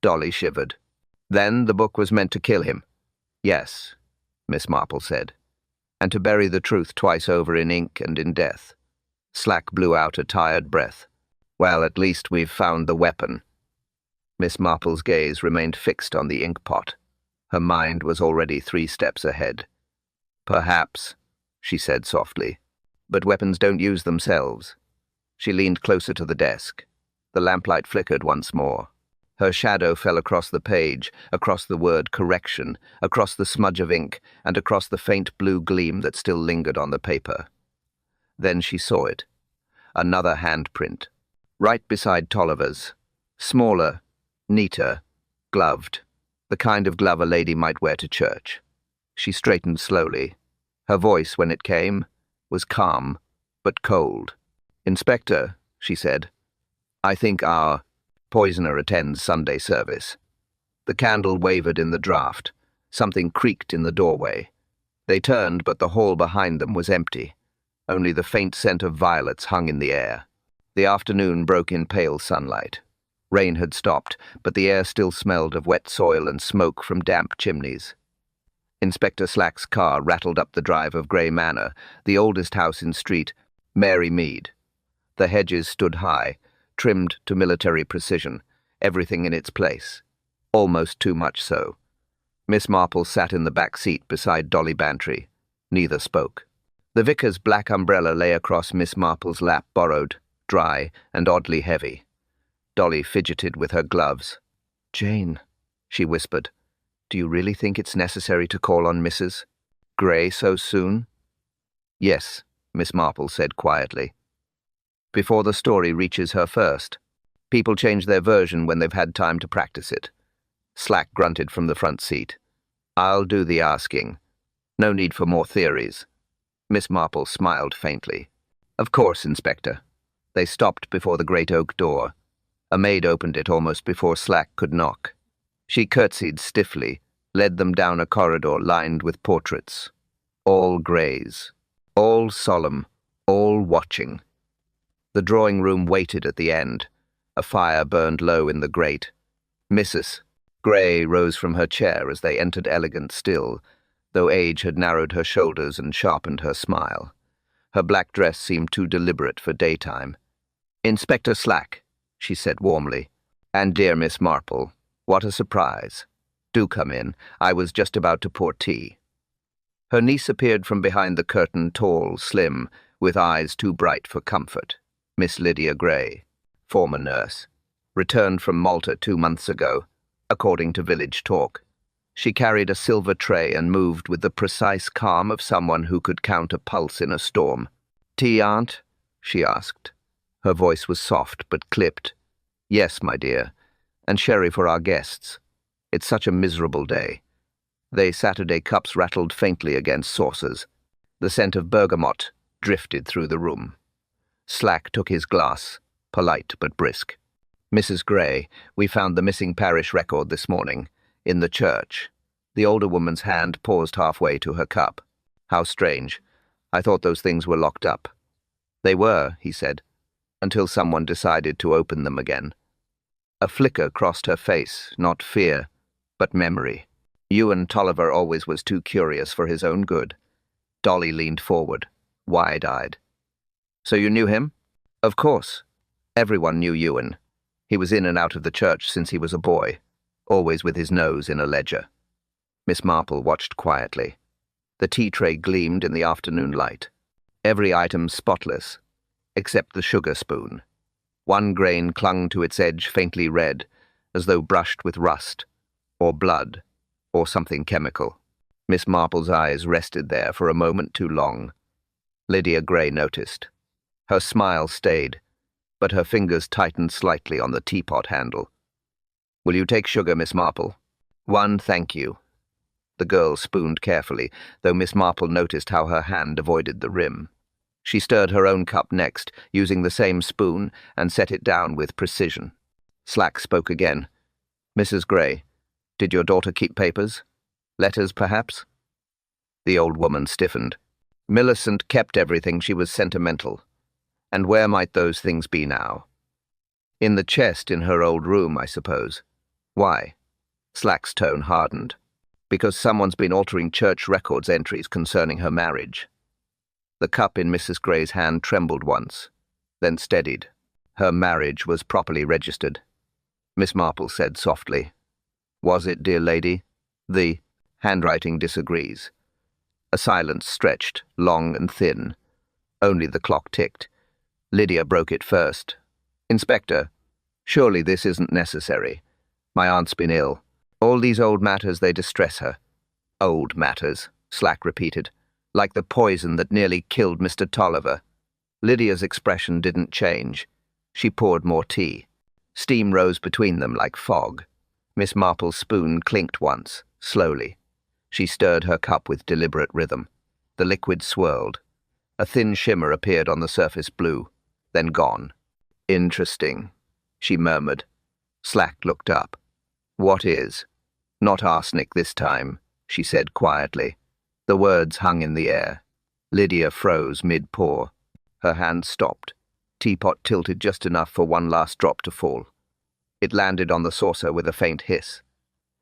S1: Dolly shivered. "Then the book was meant to kill him?" "Yes," Miss Marple said. "And to bury the truth twice over in ink and in death." Slack blew out a tired breath. "Well, at least we've found the weapon." Miss Marple's gaze remained fixed on the inkpot. Her mind was already 3 steps ahead. "Perhaps," she said softly, "but weapons don't use themselves." She leaned closer to the desk. The lamplight flickered once more. Her shadow fell across the page, across the word correction, across the smudge of ink, and across the faint blue gleam that still lingered on the paper. Then she saw it. Another handprint. Right beside Tolliver's. Smaller, neater, gloved. The kind of glove a lady might wear to church. She straightened slowly. Her voice, when it came, was calm, but cold. "Inspector," she said, "I think our poisoner attends Sunday service." The candle wavered in the draught. Something creaked in the doorway. They turned, but the hall behind them was empty. Only the faint scent of violets hung in the air. The afternoon broke in pale sunlight. Rain had stopped, but the air still smelled of wet soil and smoke from damp chimneys. Inspector Slack's car rattled up the drive of Grey Manor, the oldest house in Street, Mary Mead. The hedges stood high, trimmed to military precision, everything in its place. Almost too much so. Miss Marple sat in the back seat beside Dolly Bantry. Neither spoke. The vicar's black umbrella lay across Miss Marple's lap, borrowed, dry, and oddly heavy. Dolly fidgeted with her gloves. "Jane," she whispered, "do you really think it's necessary to call on Mrs. Grey so soon?" "Yes," Miss Marple said quietly. "Before the story reaches her first. People change their version when they've had time to practice it." Slack grunted from the front seat. "I'll do the asking. No need for more theories." Miss Marple smiled faintly. "Of course, Inspector." They stopped before the great oak door. A maid opened it almost before Slack could knock. She curtsied stiffly, led them down a corridor lined with portraits. All greys. All solemn. All watching. The drawing-room waited at the end. A fire burned low in the grate. Mrs. Grey rose from her chair as they entered, elegant still, though age had narrowed her shoulders and sharpened her smile. Her black dress seemed too deliberate for daytime. "Inspector Slack," she said warmly. "And dear Miss Marple, what a surprise. Do come in. I was just about to pour tea." Her niece appeared from behind the curtain, tall, slim, with eyes too bright for comfort. Miss Lydia Grey, former nurse, returned from Malta 2 months ago, according to village talk. She carried a silver tray and moved with the precise calm of someone who could count a pulse in a storm. "Tea, Aunt?" she asked. Her voice was soft but clipped. "Yes, my dear. And sherry for our guests. It's such a miserable day." They Saturday cups rattled faintly against saucers. The scent of bergamot drifted through the room. Slack took his glass, polite but brisk. "Mrs. Grey, we found the missing parish record this morning, in the church." The older woman's hand paused halfway to her cup. "How strange. I thought those things were locked up." "They were," he said, "until someone decided to open them again." A flicker crossed her face, not fear, but memory. Ewan Tolliver always was too curious for his own good. Dolly leaned forward, wide-eyed. "So you knew him?" "Of course. Everyone knew Ewan. He was in and out of the church since he was a boy, always with his nose in a ledger." Miss Marple watched quietly. The tea tray gleamed in the afternoon light. Every item spotless, except the sugar spoon. One grain clung to its edge faintly red, as though brushed with rust, or blood, or something chemical. Miss Marple's eyes rested there for a moment too long. Lydia Grey noticed. Her smile stayed, but her fingers tightened slightly on the teapot handle. "Will you take sugar, Miss Marple?" "One, thank you." The girl spooned carefully, though Miss Marple noticed how her hand avoided the rim. She stirred her own cup next, using the same spoon, and set it down with precision. Slack spoke again. "Mrs. Grey, did your daughter keep papers? Letters, perhaps?" The old woman stiffened. "Millicent kept everything. She was sentimental. And where might those things be now?" "In the chest in her old room, I suppose." "Why?" Slack's tone hardened. "Because someone's been altering church records entries concerning her marriage." The cup in Mrs. Grey's hand trembled once, then steadied. "Her marriage was properly registered," Miss Marple said softly. "Was it, dear lady? The handwriting disagrees." A silence stretched, long and thin. Only the clock ticked. Lydia broke it first. "Inspector, surely this isn't necessary. My aunt's been ill. All these old matters, they distress her." "Old matters," Slack repeated, "like the poison that nearly killed Mr. Tolliver." Lydia's expression didn't change. She poured more tea. Steam rose between them like fog. Miss Marple's spoon clinked once, slowly. She stirred her cup with deliberate rhythm. The liquid swirled. A thin shimmer appeared on the surface blue, then gone. Interesting, she murmured. Slack looked up. What is? Not arsenic this time, she said quietly. The words hung in the air. Lydia froze mid-pour. Her hand stopped. Teapot tilted just enough for one last drop to fall. It landed on the saucer with a faint hiss.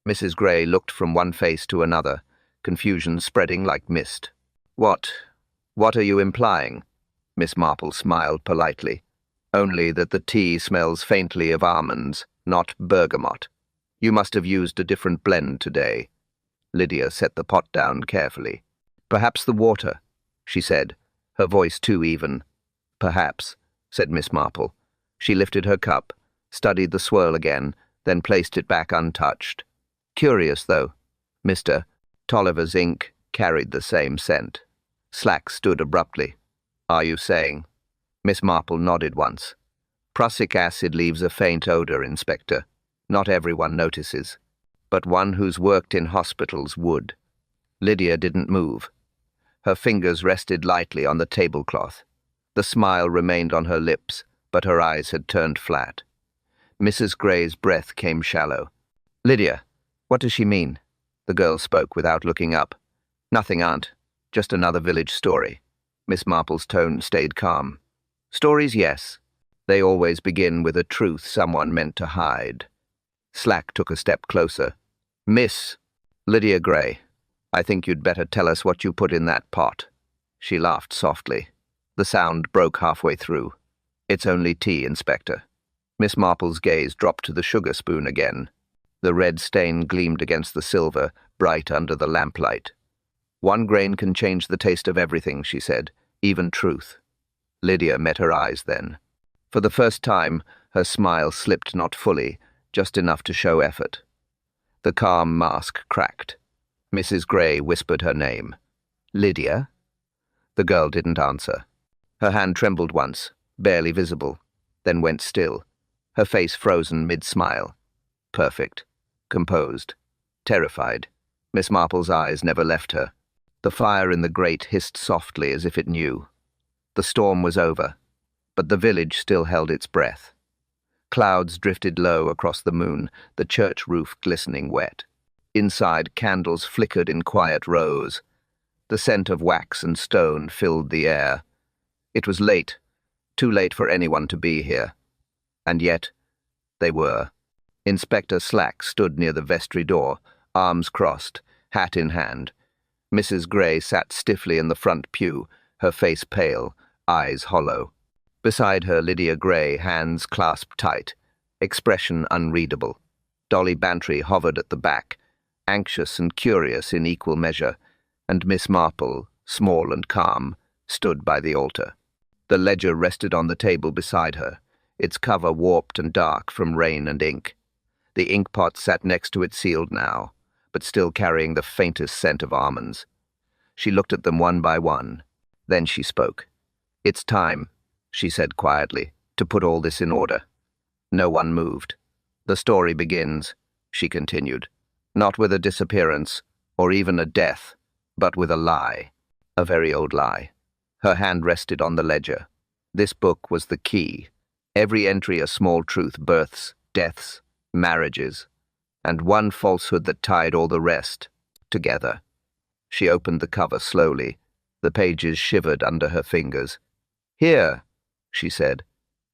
S1: Mrs. Gray looked from one face to another, confusion spreading like mist. What are you implying? Miss Marple smiled politely. Only that the tea smells faintly of almonds, not bergamot. You must have used a different blend today. Lydia set the pot down carefully. Perhaps the water, she said, her voice too even. Perhaps, said Miss Marple. She lifted her cup, studied the swirl again, then placed it back untouched. Curious, though. Mr. Tolliver's ink carried the same scent. Slack stood abruptly. Are you saying? Miss Marple nodded once. Prussic acid leaves a faint odor, Inspector. Not everyone notices, but one who's worked in hospitals would. Lydia didn't move. Her fingers rested lightly on the tablecloth. The smile remained on her lips, but her eyes had turned flat. Mrs. Gray's breath came shallow. Lydia, what does she mean? The girl spoke without looking up. Nothing, Aunt. Just another village story. Miss Marple's tone stayed calm. Stories, yes. They always begin with a truth someone meant to hide. Slack took a step closer. Miss Lydia Gray, I think you'd better tell us what you put in that pot. She laughed softly. The sound broke halfway through. It's only tea, Inspector. Miss Marple's gaze dropped to the sugar spoon again. The red stain gleamed against the silver, bright under the lamplight. One grain can change the taste of everything, she said, even truth. Lydia met her eyes then. For the first time, her smile slipped not fully, just enough to show effort. The calm mask cracked. Mrs. Gray whispered her name. Lydia? The girl didn't answer. Her hand trembled once, barely visible, then went still, her face frozen mid-smile. Perfect. Composed. Terrified. Miss Marple's eyes never left her. The fire in the grate hissed softly as if it knew. The storm was over, but the village still held its breath. Clouds drifted low across the moon, the church roof glistening wet. Inside, candles flickered in quiet rows. The scent of wax and stone filled the air. It was late, too late for anyone to be here. And yet, they were. Inspector Slack stood near the vestry door, arms crossed, hat in hand. Mrs. Gray sat stiffly in the front pew, her face pale, eyes hollow. Beside her, Lydia Gray, hands clasped tight, expression unreadable. Dolly Bantry hovered at the back, anxious and curious in equal measure, and Miss Marple, small and calm, stood by the altar. The ledger rested on the table beside her, its cover warped and dark from rain and ink. The inkpot sat next to it, sealed now, but still carrying the faintest scent of almonds. She looked at them one by one. Then she spoke. It's time, she said quietly, to put all this in order. No one moved. The story begins, she continued, not with a disappearance, or even a death, but with a lie. A very old lie. Her hand rested on the ledger. This book was the key. Every entry a small truth, births, deaths, marriages, and one falsehood that tied all the rest together. She opened the cover slowly. The pages shivered under her fingers. Here, she said,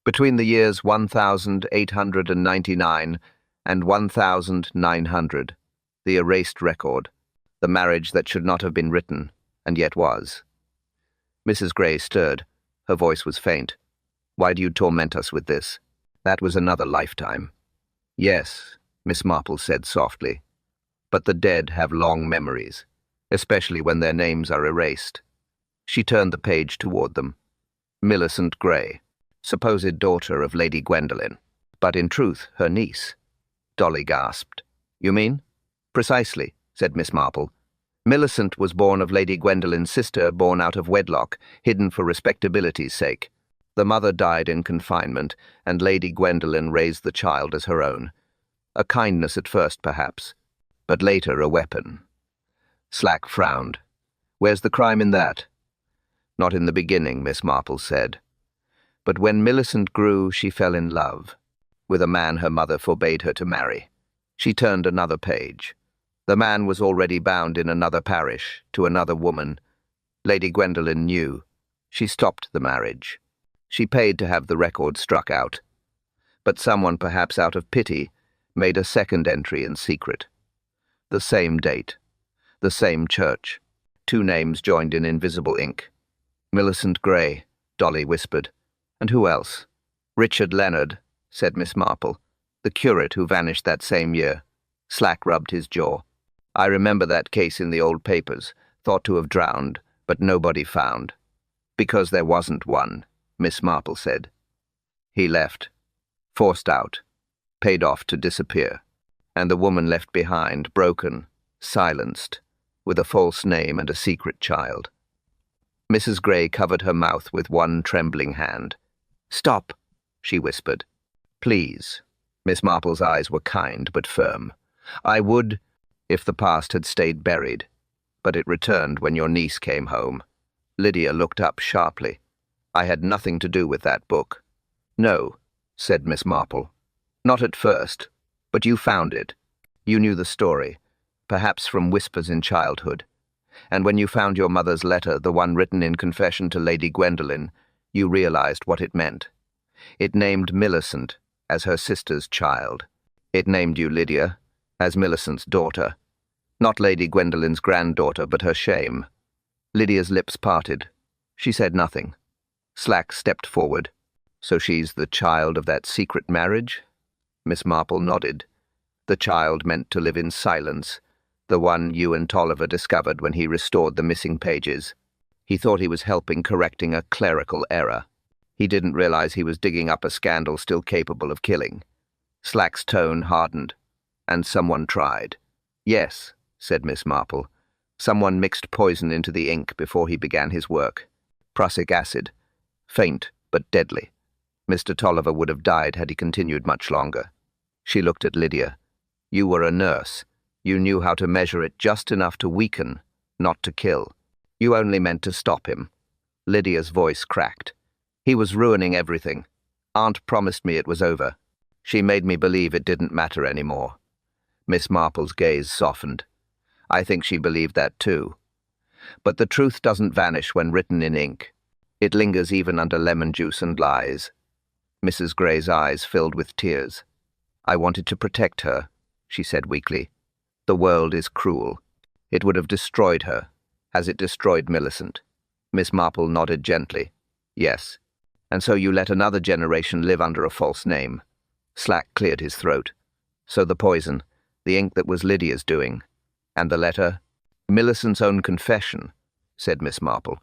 S1: between the years 1899 and 1900, the erased record, the marriage that should not have been written, and yet was. Mrs. Gray stirred. Her voice was faint. Why do you torment us with this? That was another lifetime. Yes, Miss Marple said softly, but the dead have long memories, especially when their names are erased. She turned the page toward them. Millicent Gray, supposed daughter of Lady Gwendolen, but in truth her niece. Dolly gasped. You mean? Precisely, said Miss Marple. Millicent was born of Lady Gwendolen's sister, born out of wedlock, hidden for respectability's sake. The mother died in confinement, and Lady Gwendolen raised the child as her own. A kindness at first, perhaps, but later a weapon. Slack frowned. Where's the crime in that? Not in the beginning, Miss Marple said. But when Millicent grew, she fell in love with a man her mother forbade her to marry. She turned another page. The man was already bound in another parish to another woman. Lady Gwendolen knew. She stopped the marriage. She paid to have the record struck out. But someone, perhaps out of pity, made a second entry in secret. The same date. The same church. 2 names joined in invisible ink. Millicent Gray, Dolly whispered. And who else? Richard Leonard, said Miss Marple, the curate who vanished that same year. Slack rubbed his jaw. I remember that case in the old papers, thought to have drowned, but nobody found. Because there wasn't one, Miss Marple said. He left, forced out, paid off to disappear, and the woman left behind, broken, silenced, with a false name and a secret child. Mrs. Gray covered her mouth with one trembling hand. Stop, she whispered. Please. Miss Marple's eyes were kind but firm. I would, if the past had stayed buried, but it returned when your niece came home. Lydia looked up sharply. I had nothing to do with that book. No, said Miss Marple. Not at first, but you found it. You knew the story, perhaps from whispers in childhood. And when you found your mother's letter, the one written in confession to Lady Gwendolen, you realized what it meant. It named Millicent as her sister's child. It named you, Lydia, as Millicent's daughter. Not Lady Gwendolen's granddaughter, but her shame. Lydia's lips parted. She said nothing. Slack stepped forward. So she's the child of that secret marriage? Miss Marple nodded. The child meant to live in silence, the one you and Tolliver discovered when he restored the missing pages. He thought he was helping correcting a clerical error. He didn't realize he was digging up a scandal still capable of killing. Slack's tone hardened. And someone tried. Yes, said Miss Marple. Someone mixed poison into the ink before he began his work. Prussic acid. Faint, but deadly. Mr. Tolliver would have died had he continued much longer. She looked at Lydia. You were a nurse. You knew how to measure it just enough to weaken, not to kill. You only meant to stop him. Lydia's voice cracked. He was ruining everything. Aunt promised me it was over. She made me believe it didn't matter anymore. Miss Marple's gaze softened. I think she believed that too. But the truth doesn't vanish when written in ink. It lingers even under lemon juice and lies. Mrs. Gray's eyes filled with tears. I wanted to protect her, she said weakly. The world is cruel. It would have destroyed her, as it destroyed Millicent. Miss Marple nodded gently. Yes. And so you let another generation live under a false name. Slack cleared his throat. So the poison, the ink that was Lydia's doing, and the letter? Millicent's own confession, said Miss Marple.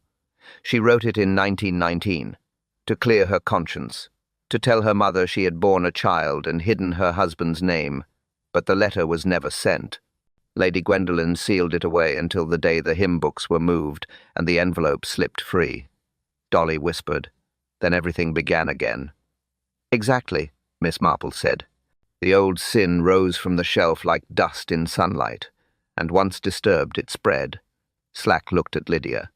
S1: She wrote it in 1919, to clear her conscience, to tell her mother she had borne a child and hidden her husband's name, but the letter was never sent. Lady Gwendolen sealed it away until the day the hymn books were moved and the envelope slipped free. Dolly whispered. Then everything began again. Exactly, Miss Marple said. The old sin rose from the shelf like dust in sunlight, and once disturbed it spread. Slack looked at Lydia.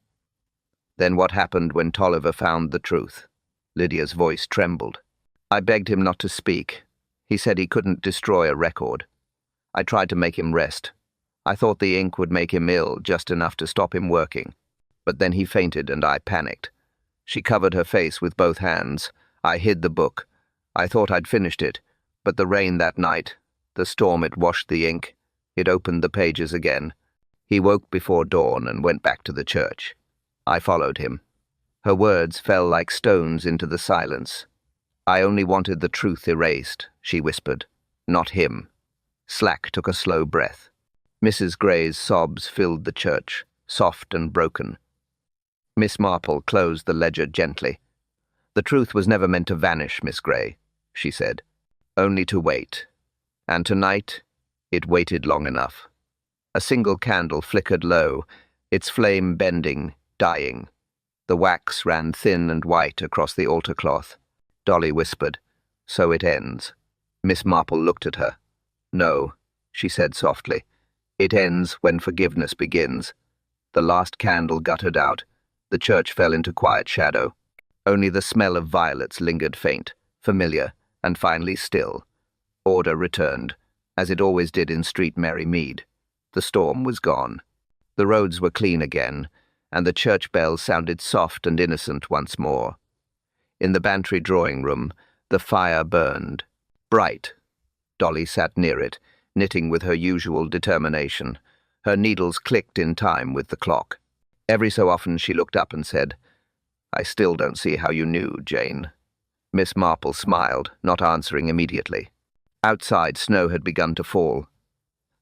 S1: Then what happened when Tolliver found the truth? Lydia's voice trembled. I begged him not to speak. He said he couldn't destroy a record. I tried to make him rest. I thought the ink would make him ill, just enough to stop him working. But then he fainted and I panicked. She covered her face with both hands. I hid the book. I thought I'd finished it, but the rain that night, the storm, it washed the ink. It opened the pages again. He woke before dawn and went back to the church. I followed him. Her words fell like stones into the silence. I only wanted the truth erased, she whispered, not him. Slack took a slow breath. Mrs. Gray's sobs filled the church, soft and broken. Miss Marple closed the ledger gently. The truth was never meant to vanish, Miss Gray, she said, only to wait. And tonight, it waited long enough. A single candle flickered low, its flame bending, dying. The wax ran thin and white across the altar cloth. Dolly whispered, so it ends. Miss Marple looked at her. No, she said softly. It ends when forgiveness begins. The last candle guttered out. The church fell into quiet shadow. Only the smell of violets lingered faint, familiar, and finally still. Order returned, as it always did in Street Mary Mead. The storm was gone. The roads were clean again, and the church bells sounded soft and innocent once more. In the Bantry drawing room, the fire burned. Bright. Dolly sat near it, knitting with her usual determination. Her needles clicked in time with the clock. Every so often she looked up and said, "I still don't see how you knew, Jane." Miss Marple smiled, not answering immediately. Outside, snow had begun to fall,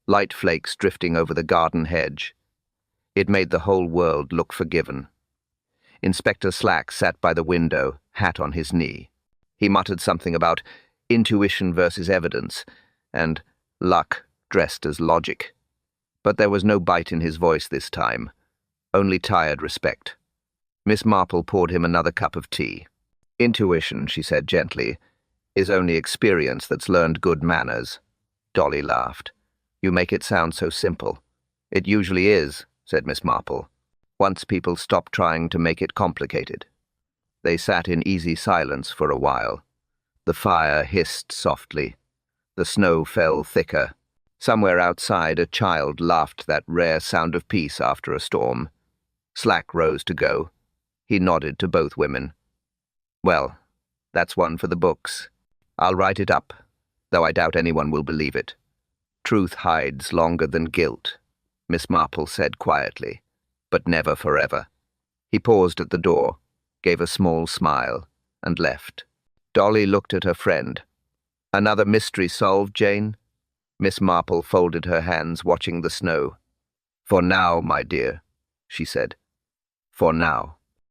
S1: light flakes drifting over the garden hedge. It made the whole world look forgiven. Inspector Slack sat by the window, hat on his knee. He muttered something about intuition versus evidence, and luck dressed as logic. But there was no bite in his voice this time, only tired respect. Miss Marple poured him another cup of tea. "Intuition," she said gently, "is only experience that's learned good manners." Dolly laughed. "You make it sound so simple." "It usually is," said Miss Marple, "once people stop trying to make it complicated." They sat in easy silence for a while. The fire hissed softly. The snow fell thicker. Somewhere outside, a child laughed that rare sound of peace after a storm. Slack rose to go. He nodded to both women. "Well, that's one for the books. I'll write it up, though I doubt anyone will believe it. Truth hides longer than guilt," Miss Marple said quietly, "but never forever." He paused at the door, gave a small smile, and left. Dolly looked at her friend. "Another mystery solved, Jane?" Miss Marple folded her hands, watching the snow. "For now, my dear," she said. "For now."